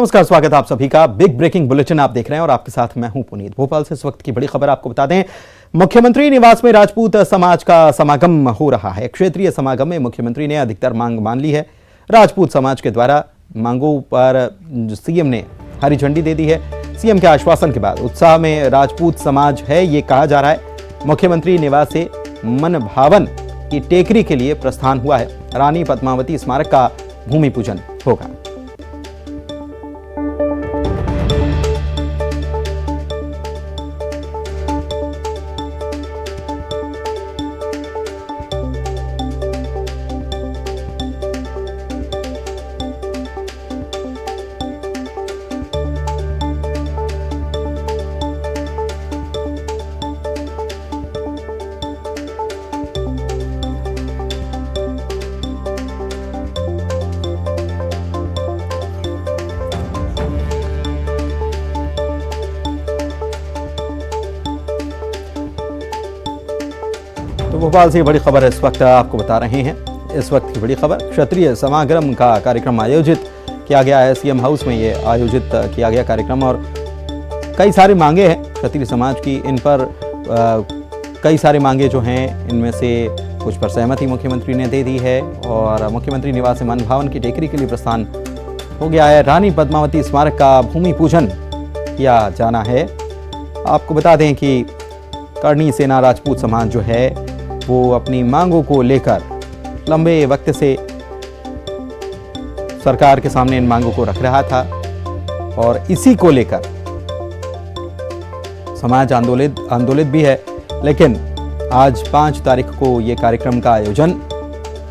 नमस्कार, स्वागत है आप सभी का। बिग ब्रेकिंग बुलेटिन आप देख रहे हैं और आपके साथ मैं हूं पुनीत। भोपाल से इस वक्त की बड़ी खबर आपको बता दें, मुख्यमंत्री निवास में राजपूत समाज का समागम हो रहा है। क्षेत्रीय समागम में मुख्यमंत्री ने अधिकतर मांग मान ली है। राजपूत समाज के द्वारा मांगों पर सीएम ने हरी झंडी दे दी है। सीएम के आश्वासन के बाद उत्साह में राजपूत समाज है, ये कहा जा रहा है। मुख्यमंत्री निवास से मन भावन की टेकरी के लिए प्रस्थान हुआ है। रानी पद्मावती स्मारक का भूमि पूजन होगा। तो भोपाल से बड़ी खबर इस वक्त आपको बता रहे हैं। इस वक्त की बड़ी खबर, क्षेत्रीय समागम का कार्यक्रम आयोजित किया गया है। सीएम हाउस में ये आयोजित किया गया कार्यक्रम और कई सारी मांगे हैं क्षत्रिय समाज की। इन पर कई सारी मांगे जो हैं, इनमें से कुछ पर सहमति मुख्यमंत्री ने दे दी है और मुख्यमंत्री निवास से मन भावन की टेकरी के लिए प्रस्थान हो गया है। रानी पद्मावती स्मारक का भूमि पूजन किया जाना है। आपको बता दें कि करणी सेना राजपूत समाज जो है वो अपनी मांगों को लेकर लंबे वक्त से सरकार के सामने इन मांगों को रख रहा था और इसी को लेकर समाज आंदोलित भी है। लेकिन आज 5 तारीख को ये कार्यक्रम का आयोजन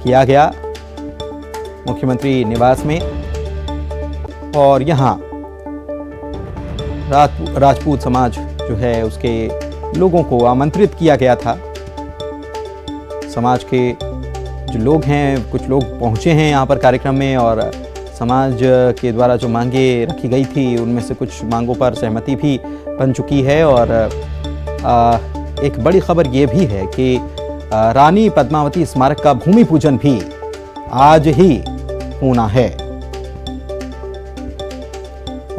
किया गया मुख्यमंत्री निवास में और यहाँ राजपूत समाज जो है उसके लोगों को आमंत्रित किया गया था। समाज के जो लोग हैं, कुछ लोग पहुंचे हैं यहाँ पर कार्यक्रम में और समाज के द्वारा जो मांगे रखी गई थी उनमें से कुछ मांगों पर सहमति भी बन चुकी है। और एक बड़ी खबर ये भी है कि रानी पद्मावती स्मारक का भूमि पूजन भी आज ही होना है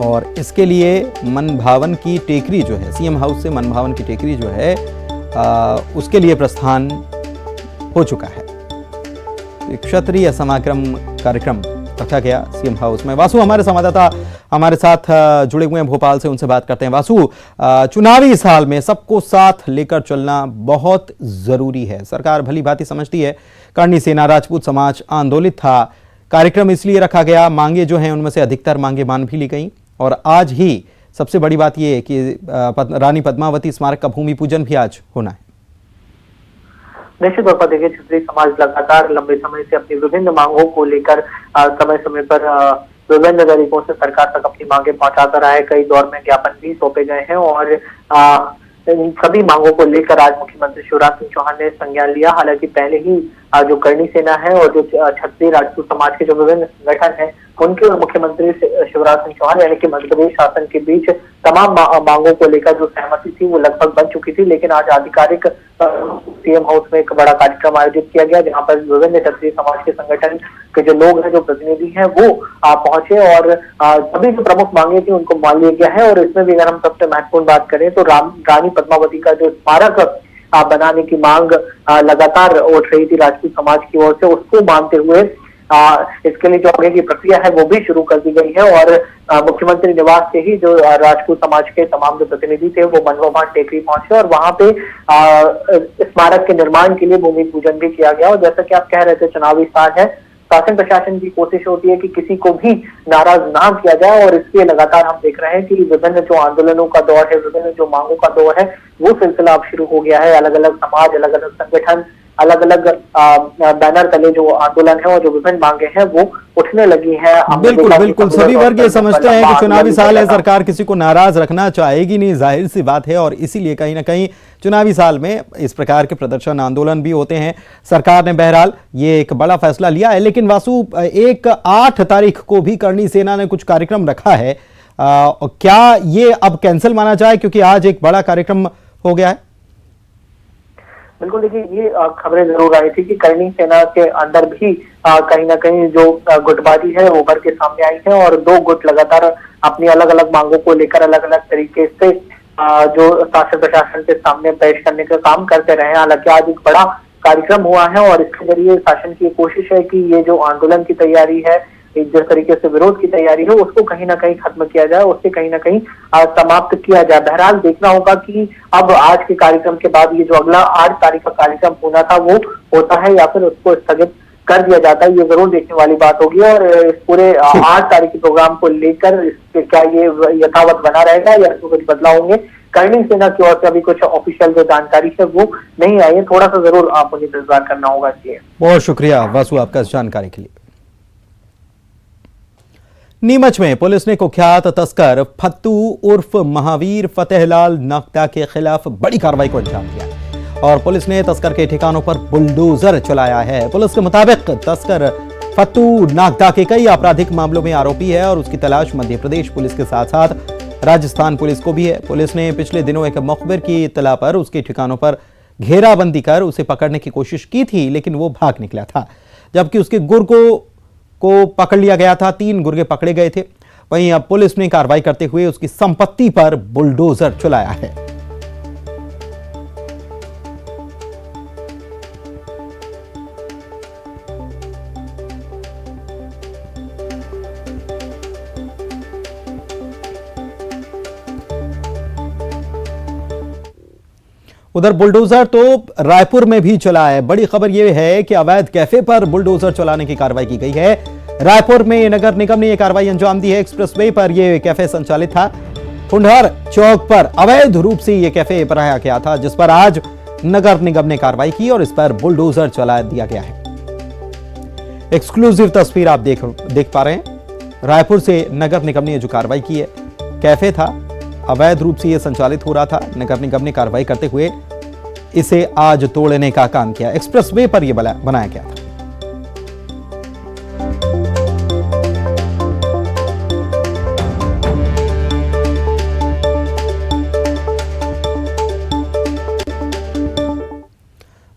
और इसके लिए मन भावन की टेकरी जो है, सीएम हाउस से मन भावन की टेकरी जो है उसके लिए प्रस्थान हो चुका है। क्षत्रिय समागम कार्यक्रम रखा गया सीएम हाउस में। वासु हमारे संवाददाता हमारे साथ जुड़े हुए हैं भोपाल से, उनसे बात करते हैं। वासु, चुनावी साल में सबको साथ लेकर चलना बहुत जरूरी है। सरकार भली भांति समझती है। करणी सेना राजपूत समाज आंदोलित था, कार्यक्रम इसलिए रखा गया। मांगे जो हैं उनमें से अधिकतर मांगे मान भी ली गई और आज ही सबसे बड़ी बात यह है कि रानी पद्मावती स्मारक का भूमि पूजन भी आज होना है। निश्चित तौर पर देखिए, क्षत्रिय समाज लगातार लंबे समय से अपनी विभिन्न मांगों को लेकर समय समय पर विभिन्न तरीकों से सरकार तक अपनी मांगे पहुंचाता रहा है। कई दौर में ज्ञापन भी सौंपे गए हैं और इन सभी मांगों को लेकर आज मुख्यमंत्री शिवराज सिंह चौहान ने संज्ञान लिया। हालांकि पहले ही जो करणी सेना है और जो क्षत्रिय राजपूत समाज के जो विभिन्न संगठन हैं उनके और मुख्यमंत्री शिवराज सिंह चौहान यानी कि मध्य प्रदेश शासन के बीच तमाम मांगों को लेकर जो सहमति थी वो लगभग बन चुकी थी। लेकिन आज आधिकारिक सीएम हाउस में एक बड़ा कार्यक्रम आयोजित किया गया जहां पर विभिन्न क्षत्रिय समाज के संगठन के जो लोग हैं, जो प्रतिनिधि हैं, वो पहुंचे और सभी जो प्रमुख मांगे थी उनको मान लिया गया है। और इसमें भी अगर हम सबसे महत्वपूर्ण बात करें तो रानी पद्मावती का जो स्मारक बनाने की मांग लगातार उठ रही थी राजपूत समाज की ओर से, उसको मानते हुए इसके लिए जो आगे की प्रक्रिया है वो भी शुरू कर दी गई है। और मुख्यमंत्री निवास से ही जो राजपूत समाज के तमाम जो प्रतिनिधि थे वो मन भावन टेकरी पहुंचे और वहां पे स्मारक के निर्माण के लिए भूमि पूजन भी किया गया। और जैसा कि आप कह रहे थे, चुनावी साल है, शासन प्रशासन की कोशिश होती है कि किसी को भी नाराज ना किया जाए और इसलिए लगातार हम देख रहे हैं कि विभिन्न जो आंदोलनों का दौर है, विभिन्न जो मांगों का दौर है वो सिलसिला अब शुरू हो गया है। अलग अलग समाज, अलग अलग संगठन, अलग अलग बैनर तले जो आंदोलन है और जो विभिन्न मांगे हैं वो उठने लगी है। बिल्कुल सभी वर्ग ये समझते हैं कि चुनावी साल है, सरकार किसी को नाराज रखना चाहेगी नहीं, जाहिर सी बात है। और इसीलिए कहीं ना कहीं चुनावी साल में इस प्रकार के प्रदर्शन आंदोलन भी होते हैं। सरकार ने बहरहाल ये एक बड़ा फैसला लिया है। लेकिन वासु, 8 तारीख को भी करणी सेना ने कुछ कार्यक्रम रखा है, क्या ये अब कैंसिल माना जाए क्योंकि आज एक बड़ा कार्यक्रम हो गया है? बिल्कुल, देखिए ये खबरें जरूर आई थी कि करणी सेना के अंदर भी कहीं ना कहीं जो गुटबाजी है वो उभर के सामने आई है और दो गुट लगातार अपनी अलग अलग मांगों को लेकर अलग अलग तरीके से जो शासन प्रशासन के सामने पेश करने का काम करते रहे। हालांकि आज एक बड़ा कार्यक्रम हुआ है और इसके जरिए शासन की कोशिश है कि ये जो आंदोलन की तैयारी है, जिस तरीके से विरोध की तैयारी है, उसको कहीं ना कहीं खत्म किया जाए, उससे कहीं ना कहीं समाप्त किया जाए। बहरहाल देखना होगा कि अब आज के कार्यक्रम के बाद ये जो अगला 8 तारीख का कार्यक्रम होना था वो होता है या फिर उसको स्थगित कर दिया जाता है, ये जरूर देखने वाली बात होगी। और इस पूरे 8 तारीख के प्रोग्राम को लेकर क्या ये यथावत बना रहेगा या इसमें कुछ बदलाव होंगे, करणी सेना की ओर से अभी कुछ ऑफिशियल जो जानकारी है वो नहीं आई है। थोड़ा सा जरूर आप मुझे इंतजार करना होगा। इसलिए बहुत शुक्रिया वासु आपका इस जानकारी के लिए। नीमच में पुलिस ने कुख्यात तस्कर फत्तू उर्फ महावीर फतेहलाल नागदा के खिलाफ बड़ी कार्रवाई को अंजाम दिया और पुलिस ने तस्कर के ठिकानों पर बुलडोजर चलाया है। पुलिस के मुताबिक तस्कर फत्तू नागदा के कई आपराधिक मामलों में आरोपी है और उसकी तलाश मध्य प्रदेश पुलिस के साथ साथ राजस्थान पुलिस को भी है। पुलिस ने पिछले दिनों एक मुखबिर की इत्तला पर उसके ठिकानों पर घेराबंदी कर उसे पकड़ने की कोशिश की थी, लेकिन वो भाग निकला था, जबकि उसके गुर्गों को पकड़ लिया गया था। 3 गुर्गे पकड़े गए थे। वहीं अब पुलिस ने कार्रवाई करते हुए उसकी संपत्ति पर बुलडोजर चलाया है। उधर बुलडोजर तो रायपुर में भी चला है। बड़ी खबर यह है कि अवैध कैफे पर बुलडोजर चलाने की कार्रवाई की गई है। रायपुर में नगर निगम ने यह कार्रवाई अंजाम दी है। एक्सप्रेसवे पर यह कैफे संचालित था। कुंडहर चौक पर अवैध रूप से यह कैफे बनाया गया था, जिस पर आज नगर निगम ने कार्रवाई की और इस पर बुलडोजर चला दिया गया है। एक्सक्लूसिव तस्वीर आप देख पा रहे हैं। रायपुर से नगर निगम ने जो कार्रवाई की है, कैफे था, अवैध रूप से यह संचालित हो रहा था। नगर निगम ने कार्रवाई करते हुए इसे आज तोड़ने का काम किया। एक्सप्रेसवे पर यह बनाया गया था।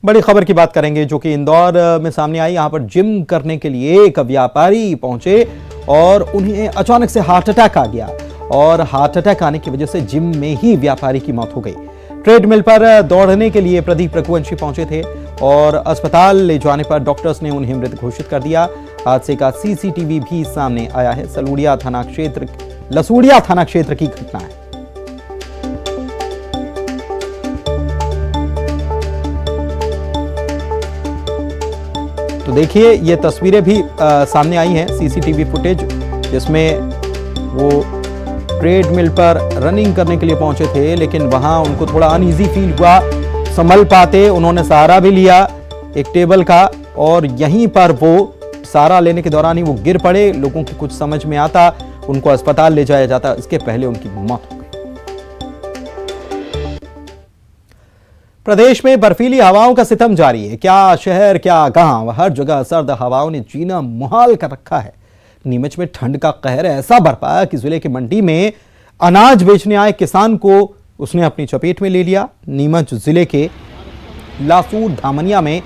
बड़ी खबर की बात करेंगे जो कि इंदौर में सामने आई। यहां पर जिम करने के लिए एक व्यापारी पहुंचे और उन्हें अचानक से हार्ट अटैक आ गया और हार्ट अटैक आने की वजह से जिम में ही व्यापारी की मौत हो गई। ट्रेडमिल पर दौड़ने के लिए प्रदीप रघुवंशी पहुंचे थे और अस्पताल ले जाने पर डॉक्टर्स ने उन्हें मृत घोषित कर दिया। हादसे का सीसीटीवी भी सामने आया है। लसूड़िया थाना क्षेत्र की घटना है। तो देखिए ये तस्वीरें भी सामने आई हैं, सीसीटीवी फुटेज, जिसमें वो ट्रेडमिल पर रनिंग करने के लिए पहुंचे थे, लेकिन वहां उनको थोड़ा अनईजी फील हुआ। संभल पाते उन्होंने सहारा भी लिया एक टेबल का और यहीं पर वो सहारा लेने के दौरान ही वो गिर पड़े। लोगों को कुछ समझ में आता, उनको अस्पताल ले जाया जाता, इसके पहले उनकी मौत हो गई। प्रदेश में बर्फीली हवाओं का सितम जारी है। क्या शहर क्या गांव, हर जगह सर्द हवाओं ने जीना मुहाल कर रखा है। नीमच में ठंड का कहर ऐसा बरपा कि जिले की मंडी में अनाज बेचने आए किसान को उसने अपनी चपेट में ले लिया। नीमच जिले के लासूर धामनिया में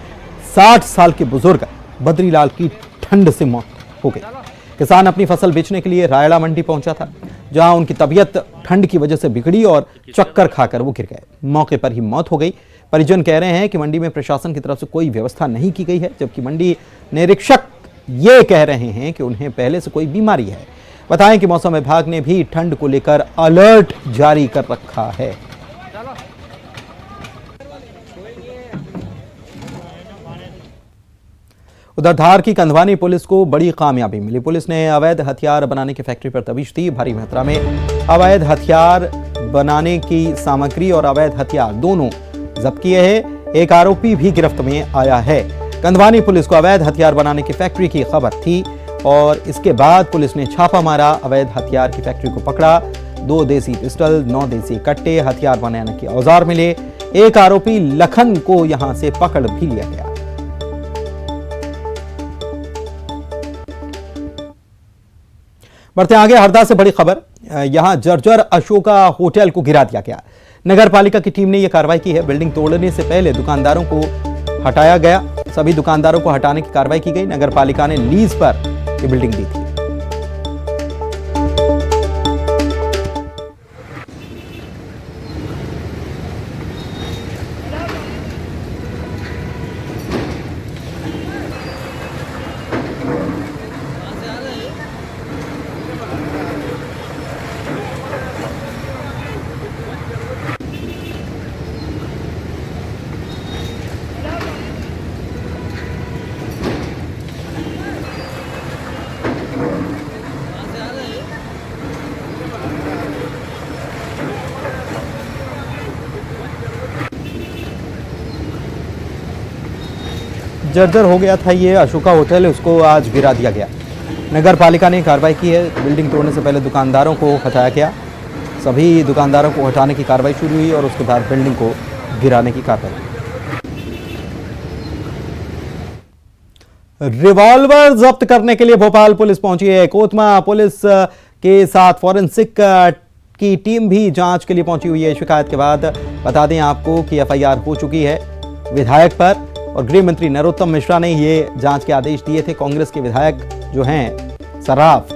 60 साल के बुजुर्ग बद्रीलाल की ठंड से मौत हो गई। किसान अपनी फसल बेचने के लिए रायड़ा मंडी पहुंचा था, जहां उनकी तबीयत ठंड की वजह से बिगड़ी और चक्कर खाकर वो गिर गए। मौके पर ही मौत हो गई। परिजन कह रहे हैं कि मंडी में प्रशासन की तरफ से कोई व्यवस्था नहीं की गई है, जबकि मंडी निरीक्षक ये कह रहे हैं कि उन्हें पहले से कोई बीमारी है। बताएं कि मौसम विभाग ने भी ठंड को लेकर अलर्ट जारी कर रखा है। उधर धार की कंधवानी पुलिस को बड़ी कामयाबी मिली। पुलिस ने अवैध हथियार बनाने की फैक्ट्री पर तबीश दी। भारी मात्रा में अवैध हथियार बनाने की सामग्री और अवैध हथियार दोनों जब्त किए हैं। एक आरोपी भी गिरफ्त में आया है। कंधवानी पुलिस को अवैध हथियार बनाने की फैक्ट्री की खबर थी और इसके बाद पुलिस ने छापा मारा। अवैध हथियार की फैक्ट्री को पकड़ा। 2 देसी पिस्टल, 9 देसी कट्टे, हथियार बनाने के औजार मिले। एक आरोपी लखन को यहां से पकड़ भी लिया गया। बढ़ते आगे, हरदा से बड़ी खबर। यहां जर्जर अशोका होटल को गिरा दिया गया। नगर पालिका की टीम ने यह कार्रवाई की है। बिल्डिंग तोड़ने से पहले दुकानदारों को हटाया गया। सभी दुकानदारों को हटाने की कार्रवाई की गई। नगर पालिका ने लीज पर यह बिल्डिंग दी थी। जर्जर हो गया था ये अशोका होटल, उसको आज गिरा दिया गया। नगर पालिका ने कार्रवाई की है। बिल्डिंग तोड़ने से पहले दुकानदारों को हटाया गया। सभी दुकानदारों को हटाने की कार्रवाई शुरू हुई और उसके बाद बिल्डिंग को गिराने की कार्रवाई। रिवॉल्वर जब्त करने के लिए भोपाल पुलिस पहुंची है। कोतमा पुलिस के साथ फॉरेंसिक की टीम भी जांच के लिए पहुंची हुई है। शिकायत के बाद बता दें आपको कि एफआईआर हो चुकी है विधायक पर, और गृह मंत्री नरोत्तम मिश्रा ने ये जांच के आदेश दिए थे। कांग्रेस के विधायक जो हैं सराफ,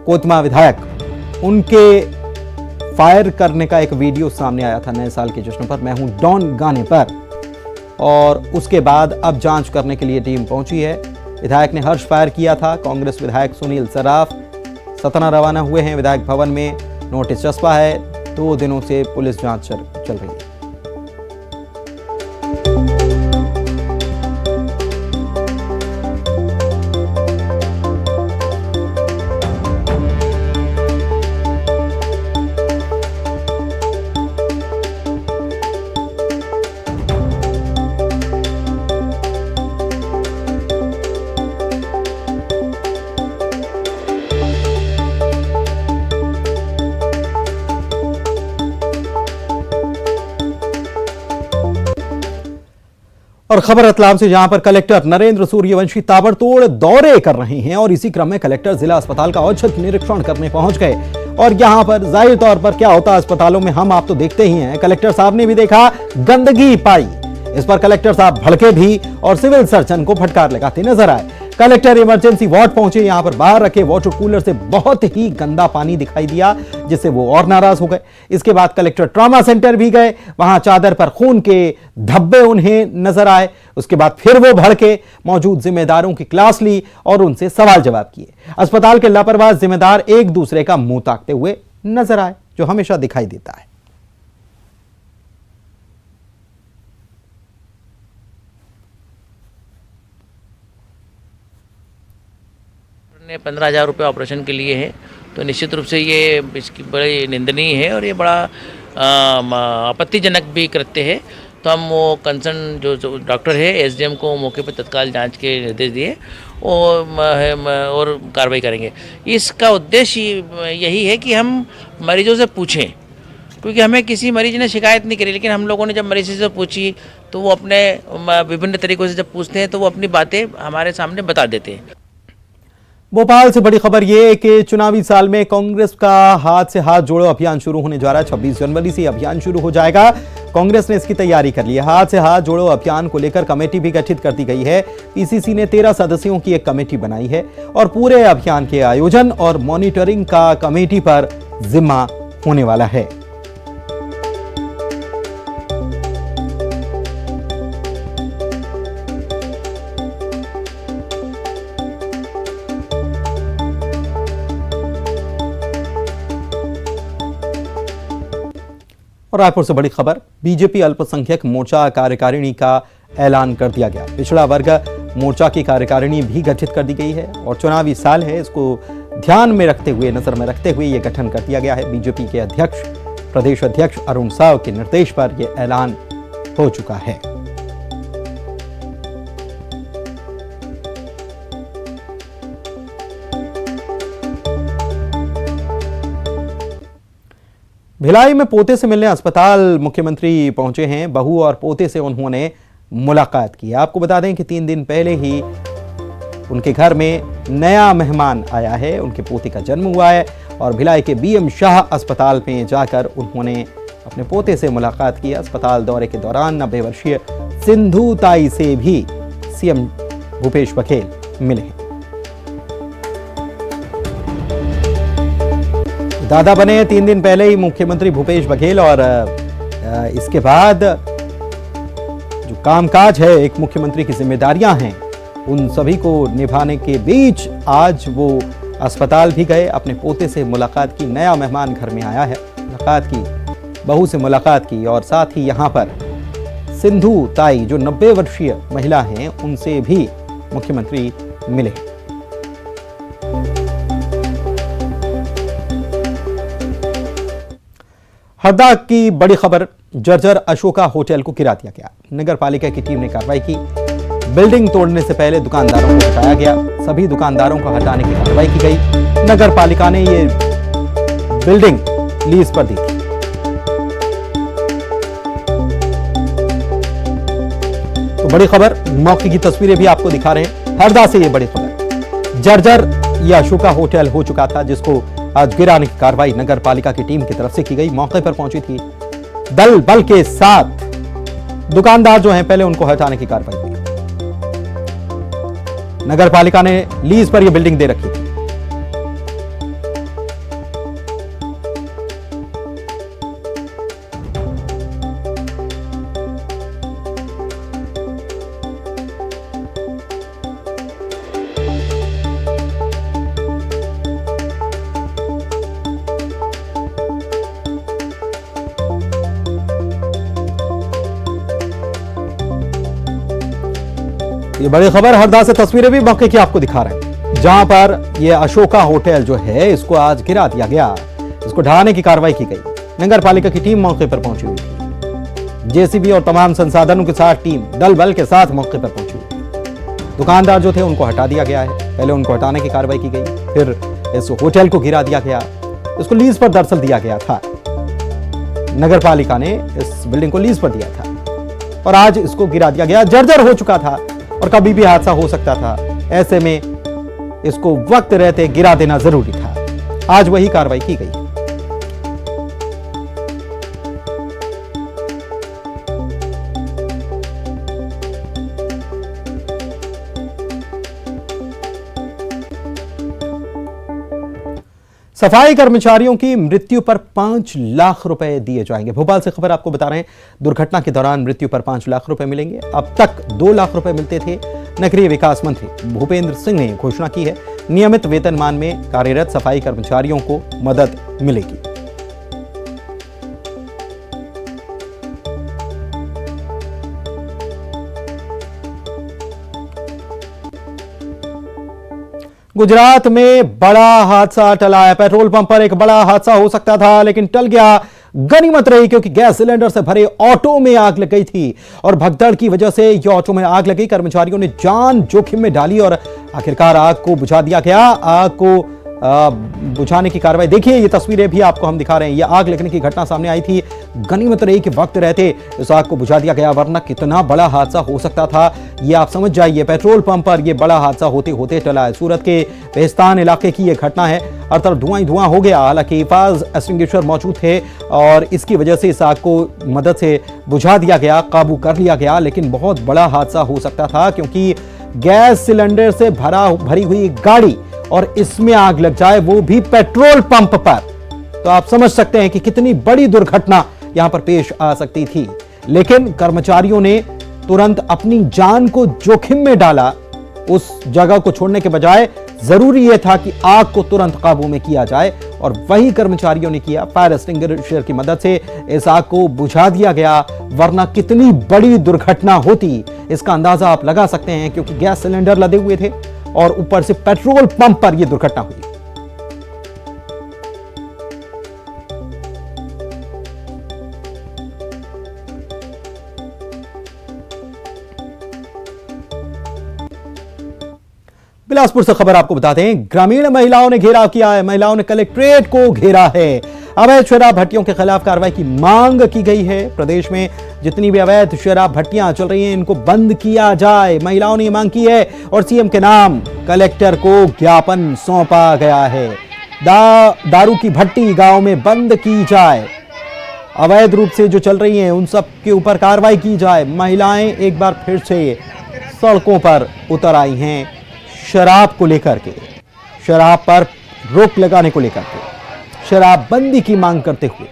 कोतमा विधायक, उनके फायर करने का एक वीडियो सामने आया था नए साल के जश्न पर, मैं हूं डॉन गाने पर, और उसके बाद अब जांच करने के लिए टीम पहुंची है। विधायक ने हर्ष फायर किया था। कांग्रेस विधायक सुनील सराफ सतना रवाना हुए हैं। विधायक भवन में नोटिस चस्पा है। 2 दिनों से पुलिस जांच चल रही है। और खबर रतलाम से, जहां पर कलेक्टर नरेंद्र सूर्यवंशी ताबड़तोड़ दौरे कर रहे हैं और इसी क्रम में कलेक्टर जिला अस्पताल का औचक निरीक्षण करने पहुंच गए। और यहां पर जाहिर तौर पर क्या होता है अस्पतालों में, हम आप तो देखते ही हैं। कलेक्टर साहब ने भी देखा, गंदगी पाई। इस पर कलेक्टर साहब भड़के भी और सिविल सर्जन को फटकार लगाते नजर आए। कलेक्टर इमरजेंसी वार्ड पहुंचे। यहां पर बाहर रखे वाटर कूलर से बहुत ही गंदा पानी दिखाई दिया, जिससे वो और नाराज हो गए। इसके बाद कलेक्टर ट्रॉमा सेंटर भी गए। वहां चादर पर खून के धब्बे उन्हें नजर आए। उसके बाद फिर वो भड़के, मौजूद जिम्मेदारों की क्लास ली और उनसे सवाल जवाब किए। अस्पताल के लापरवाह जिम्मेदार एक दूसरे का मुंह ताकते हुए नजर आए, जो हमेशा दिखाई देता है। 15,000 रुपये ऑपरेशन के लिए है, तो निश्चित रूप से ये इसकी बड़ी निंदनीय है और ये बड़ा आपत्तिजनक भी कृत्य है। तो हम वो कंसर्न जो डॉक्टर है एसडीएम को मौके पर तत्काल जांच के निर्देश दिए और कार्रवाई करेंगे। इसका उद्देश्य यही है कि हम मरीजों से पूछें, क्योंकि हमें किसी मरीज ने शिकायत नहीं करी, लेकिन हम लोगों ने जब मरीज से पूछी तो वो अपने विभिन्न तरीक़ों से जब पूछते हैं तो वो अपनी बातें हमारे सामने बता देते हैं। भोपाल से बड़ी खबर यह कि चुनावी साल में कांग्रेस का हाथ से हाथ जोड़ो अभियान शुरू होने जा रहा है। 26 जनवरी से अभियान शुरू हो जाएगा। कांग्रेस ने इसकी तैयारी कर ली है। हाथ से हाथ जोड़ो अभियान को लेकर कमेटी भी गठित कर दी गई है। पीसीसी ने 13 सदस्यों की एक कमेटी बनाई है और पूरे अभियान के आयोजन और मॉनिटरिंग का कमेटी पर जिम्मा होने वाला है। और रायपुर से बड़ी खबर, बीजेपी अल्पसंख्यक मोर्चा कार्यकारिणी का ऐलान कर दिया गया। पिछड़ा वर्ग मोर्चा की कार्यकारिणी भी गठित कर दी गई है और चुनावी साल है, इसको ध्यान में रखते हुए, नजर में रखते हुए यह गठन कर दिया गया है। बीजेपी के अध्यक्ष, प्रदेश अध्यक्ष अरुण साव के निर्देश पर यह ऐलान हो चुका है। भिलाई में पोते से मिलने अस्पताल मुख्यमंत्री पहुंचे हैं। बहू और पोते से उन्होंने मुलाकात की। आपको बता दें कि 3 दिन पहले ही उनके घर में नया मेहमान आया है। उनके पोते का जन्म हुआ है और भिलाई के बीएम शाह अस्पताल में जाकर उन्होंने अपने पोते से मुलाकात की। अस्पताल दौरे के दौरान 90 वर्षीय सिंधु ताई से भी सीएम भूपेश बघेल मिले हैं। दादा बने 3 दिन पहले ही मुख्यमंत्री भूपेश बघेल और इसके बाद जो कामकाज है, एक मुख्यमंत्री की जिम्मेदारियां हैं, उन सभी को निभाने के बीच आज वो अस्पताल भी गए, अपने पोते से मुलाकात की। नया मेहमान घर में आया है, मुलाकात की, बहू से मुलाकात की और साथ ही यहां पर सिंधु ताई जो 90 वर्षीय महिला हैं, उनसे भी मुख्यमंत्री मिले। हरदा की बड़ी खबर, जर्जर अशोका होटल को गिरा दिया गया। नगर पालिका की टीम ने कार्रवाई की। बिल्डिंग तोड़ने से पहले दुकानदारों को हटाया गया। सभी दुकानदारों को हटाने की कार्रवाई की गई। नगर पालिका ने ये बिल्डिंग लीज पर दी थी। तो बड़ी खबर, मौके की तस्वीरें भी आपको दिखा रहे हैं। हरदा से ये बड़ी खबर, जर्जर ये अशोका होटल हो चुका था, जिसको आज गिराने की कार्रवाई नगर पालिका की टीम की तरफ से की गई। मौके पर पहुंची थी दल बल के साथ। दुकानदार जो हैं, पहले उनको हटाने की कार्रवाई की। नगर पालिका ने लीज पर यह बिल्डिंग दे रखी थी। ये बड़ी खबर, हरदा से तस्वीरें भी मौके की आपको दिखा रहे हैं, जहां पर ये अशोका होटल जो है, इसको आज गिरा दिया गया। इसको ढहाने की कार्रवाई की गई। नगर पालिका की टीम मौके पर पहुंची हुई थी। जेसीबी और तमाम संसाधनों के साथ टीम दल बल के साथ मौके पर पहुंची हुई थी। दुकानदार जो थे, उनको हटा दिया गया है। पहले उनको हटाने की कार्रवाई की गई, फिर इस होटल को गिरा दिया गया। इसको लीज पर दरअसल दिया गया था। नगर पालिका ने इस बिल्डिंग को लीज पर दिया था और आज इसको गिरा दिया गया। जर्जर हो चुका था और कभी भी हादसा हो सकता था। ऐसे में इसको वक्त रहते गिरा देना जरूरी था। आज वही कार्रवाई की गई। सफाई कर्मचारियों की मृत्यु पर 5 लाख रुपए दिए जाएंगे। भोपाल से खबर आपको बता रहे हैं, दुर्घटना के दौरान मृत्यु पर 5 लाख रुपए मिलेंगे। अब तक 2 लाख रुपए मिलते थे। नगरीय विकास मंत्री भूपेंद्र सिंह ने घोषणा की है, नियमित वेतनमान में कार्यरत सफाई कर्मचारियों को मदद मिलेगी। गुजरात में बड़ा हादसा टला है। पेट्रोल पंप पर एक बड़ा हादसा हो सकता था, लेकिन टल गया। गनीमत रही, क्योंकि गैस सिलेंडर से भरे ऑटो में आग लग गई थी और भगदड़ की वजह से यह ऑटो में आग लगी। कर्मचारियों ने जान जोखिम में डाली और आखिरकार आग को बुझा दिया गया। आग को बुझाने की कार्रवाई देखिए, ये तस्वीरें भी आपको हम दिखा रहे हैं। ये आग लगने की घटना सामने आई थी। गनीमत रही कि वक्त रहते इस आग को बुझा दिया गया, वरना कितना बड़ा हादसा हो सकता था ये आप समझ जाइए। पेट्रोल पंप पर ये बड़ा हादसा होते होते टला है। सूरत के बेस्तान इलाके की ये घटना है। हर तरफ धुआं ही धुआं हो गया। हालांकि फायर एक्सटिंग्विशर मौजूद थे और इसकी वजह से इस आग को मदद से बुझा दिया गया, काबू कर लिया गया। लेकिन बहुत बड़ा हादसा हो सकता था, क्योंकि गैस सिलेंडर से भरी हुई गाड़ी और इसमें आग लग जाए, वो भी पेट्रोल पंप पर, तो आप समझ सकते हैं कि कितनी बड़ी दुर्घटना यहां पर पेश आ सकती थी। लेकिन कर्मचारियों ने तुरंत अपनी जान को जोखिम में डाला। उस जगह को छोड़ने के बजाय जरूरी यह था कि आग को तुरंत काबू में किया जाए, और वही कर्मचारियों ने किया। फायर एक्सटिंग्विशर की मदद से इस आग को बुझा दिया गया, वरना कितनी बड़ी दुर्घटना होती इसका अंदाजा आप लगा सकते हैं, क्योंकि गैस सिलेंडर लदे हुए थे और ऊपर से पेट्रोल पंप पर यह दुर्घटना हुई। बिलासपुर से खबर आपको बताते हैं, ग्रामीण महिलाओं ने घेराव किया है। महिलाओं ने कलेक्ट्रेट को घेरा है। अवैध शराब भट्टियों के खिलाफ कार्रवाई की मांग की गई है। प्रदेश में जितनी भी अवैध शराब भट्टियां चल रही हैं, इनको बंद किया जाए। महिलाओं ने मांग की है और सीएम के नाम कलेक्टर को ज्ञापन सौंपा गया है। दारू की भट्टी गांव में बंद की जाए अवैध रूप से जो चल रही हैं उन सब के ऊपर कार्रवाई की जाए। महिलाएं एक बार फिर से सड़कों पर उतर आई हैं शराब को लेकर के, शराब पर रोक लगाने को लेकर के, शराबबंदी की मांग करते हुए।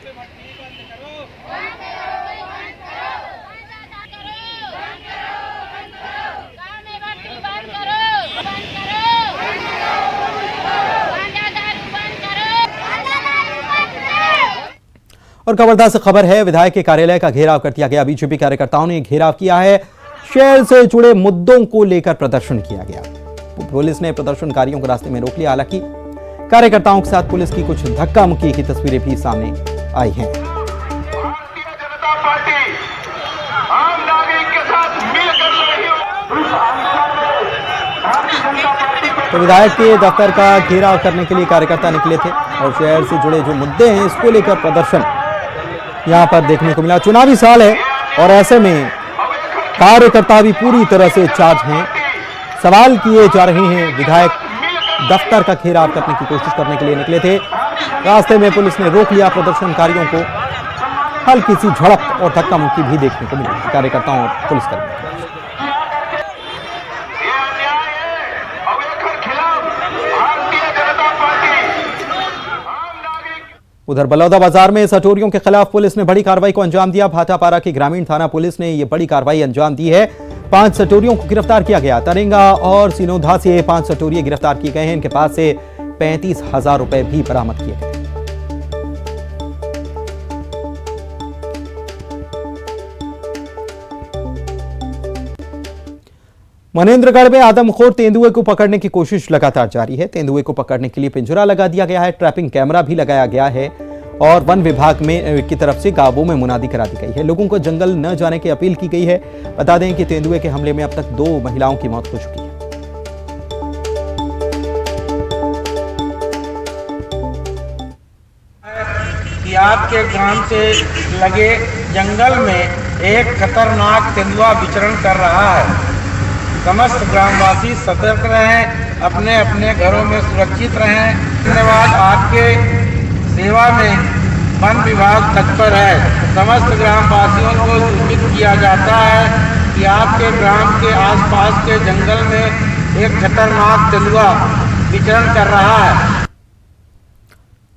और खबरदार से खबर है, विधायक के कार्यालय का घेराव कर दिया गया। बीजेपी कार्यकर्ताओं ने घेराव किया है। शहर से जुड़े मुद्दों को लेकर प्रदर्शन किया गया। पुलिस ने प्रदर्शनकारियों को रास्ते में रोक लिया। हालांकि कार्यकर्ताओं के साथ पुलिस की कुछ धक्का मुक्की की तस्वीरें भी सामने आई हैं। तो विधायक के दफ्तर का घेराव करने के लिए कार्यकर्ता निकले थे और शहर से जुड़े जो मुद्दे हैं इसको लेकर प्रदर्शन यहां पर देखने को मिला। चुनावी साल है और ऐसे में कार्यकर्ता भी पूरी तरह से चार्ज हैं। सवाल किए जा रहे हैं। विधायक दफ्तर का घेराव करने की कोशिश करने के लिए निकले थे। रास्ते में पुलिस ने रोक लिया प्रदर्शनकारियों को। हल्की सी झड़प और धक्का मुक्की भी देखने को मिली कार्यकर्ताओं और पुलिसकर्मियों। उधर बलौदा बाजार में सटोरियों के खिलाफ पुलिस ने बड़ी कार्रवाई को अंजाम दिया। भाटापारा की ग्रामीण थाना पुलिस ने यह बड़ी कार्रवाई अंजाम दी है। 5 सटोरियों को गिरफ्तार किया गया। तरेंगा और सिनोधा से 5 सटोरिये गिरफ्तार किए गए हैं। इनके पास से 35,000 रुपए भी बरामद किए गए। मनेंद्रगढ़ में आदमखोर तेंदुए को पकड़ने की कोशिश लगातार जारी है। तेंदुए को पकड़ने के लिए पिंजरा लगा दिया गया है। ट्रैपिंग कैमरा भी लगाया गया है और वन विभाग में की तरफ से गांवों में मुनादी करा दी गई है। लोगों को जंगल न जाने की अपील की गई है। बता दें कि तेंदुए के हमले में अब तक 2 महिलाओं की मौत हो चुकी है। कि आपके ग्राम से लगे जंगल में एक खतरनाक तेंदुआ विचरण कर रहा है। समस्त ग्रामवासी सतर्क रहें, अपने अपने घरों में सुरक्षित रहें। धन्यवाद। आपके सेवा में वन विभाग तत्पर है। समस्त ग्रामवासियों को सूचित किया जाता है कि आपके ग्राम के आसपास के जंगल में एक खतरनाक तेंदुआ विचरण कर रहा है।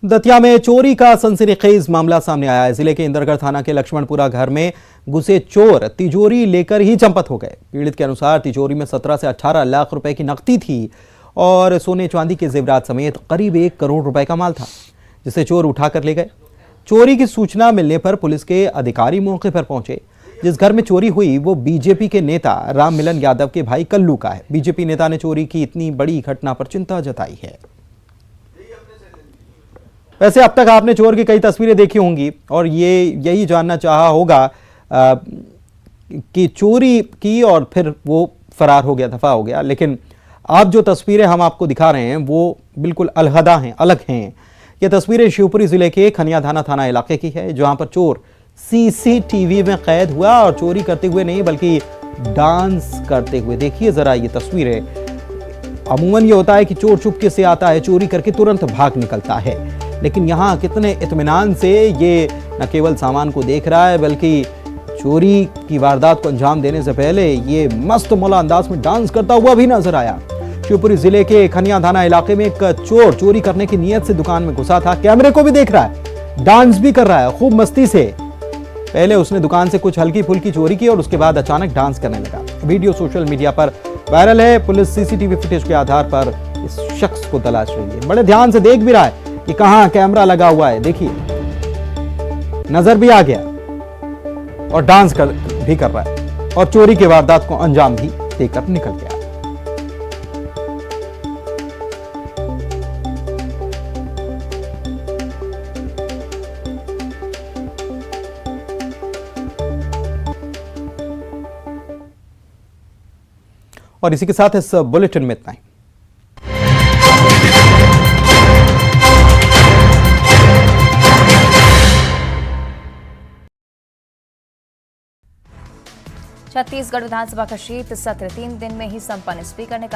दतिया में चोरी का सनसनीखेज मामला सामने आया है। जिले के इंदरगढ़ थाना के लक्ष्मणपुरा घर में घुसे चोर तिजोरी लेकर ही चंपत हो गए। पीड़ित के अनुसार तिजोरी में 17 से 18 लाख रुपए की नकदी थी और सोने चांदी के जेवरात समेत करीब 1 करोड़ रुपए का माल था, जिसे चोर उठाकर ले गए। चोरी की सूचना मिलने पर पुलिस के अधिकारी मौके पर पहुंचे। जिस घर में चोरी हुई वो बीजेपी के नेता राम मिलन यादव के भाई कल्लू का है। बीजेपी नेता ने चोरी की इतनी बड़ी घटना पर चिंता जताई है। वैसे अब तक आपने चोर की कई तस्वीरें देखी होंगी और यही जानना चाहा होगा कि चोरी की और फिर वो फरार हो गया, दफा हो गया। लेकिन अब जो तस्वीरें हम आपको दिखा रहे हैं वो बिल्कुल अलहदा हैं, अलग हैं। ये तस्वीरें शिवपुरी जिले के खनियाधाना थाना इलाके की है, जहां पर चोर सीसीटीवी में कैद हुआ और चोरी करते हुए नहीं बल्कि डांस करते हुए। देखिए जरा ये तस्वीरें। अमूमन ये होता है कि चोर चुपके से आता है, चोरी करके तुरंत भाग निकलता है, लेकिन यहाँ कितने इत्मीनान से ये न केवल सामान को देख रहा है बल्कि चोरी की वारदात को अंजाम देने से पहले ये मस्त मौला अंदाज में डांस करता हुआ भी नजर आया। शिवपुरी जिले के खनियाधाना इलाके में एक चोर चोरी करने की नीयत से दुकान में घुसा था। कैमरे को भी देख रहा है, डांस भी कर रहा है खूब मस्ती से। पहले उसने दुकान से कुछ हल्की फुल्की चोरी की और उसके बाद अचानक डांस करने लगा। वीडियो सोशल मीडिया पर वायरल है। पुलिस सीसीटीवी फुटेज के आधार पर इस शख्स को तलाश रही है। बड़े ध्यान से देख भी रहा है कि कहां कैमरा लगा हुआ है। देखिए नजर भी आ गया और डांस भी कर रहा है और चोरी के वारदात को अंजाम भी देकर निकल गया। और इसी के साथ इस बुलेटिन में इतना ही। छत्तीसगढ़ विधानसभा का शीत सत्र 3 दिन में ही संपन्न। स्पीकर ने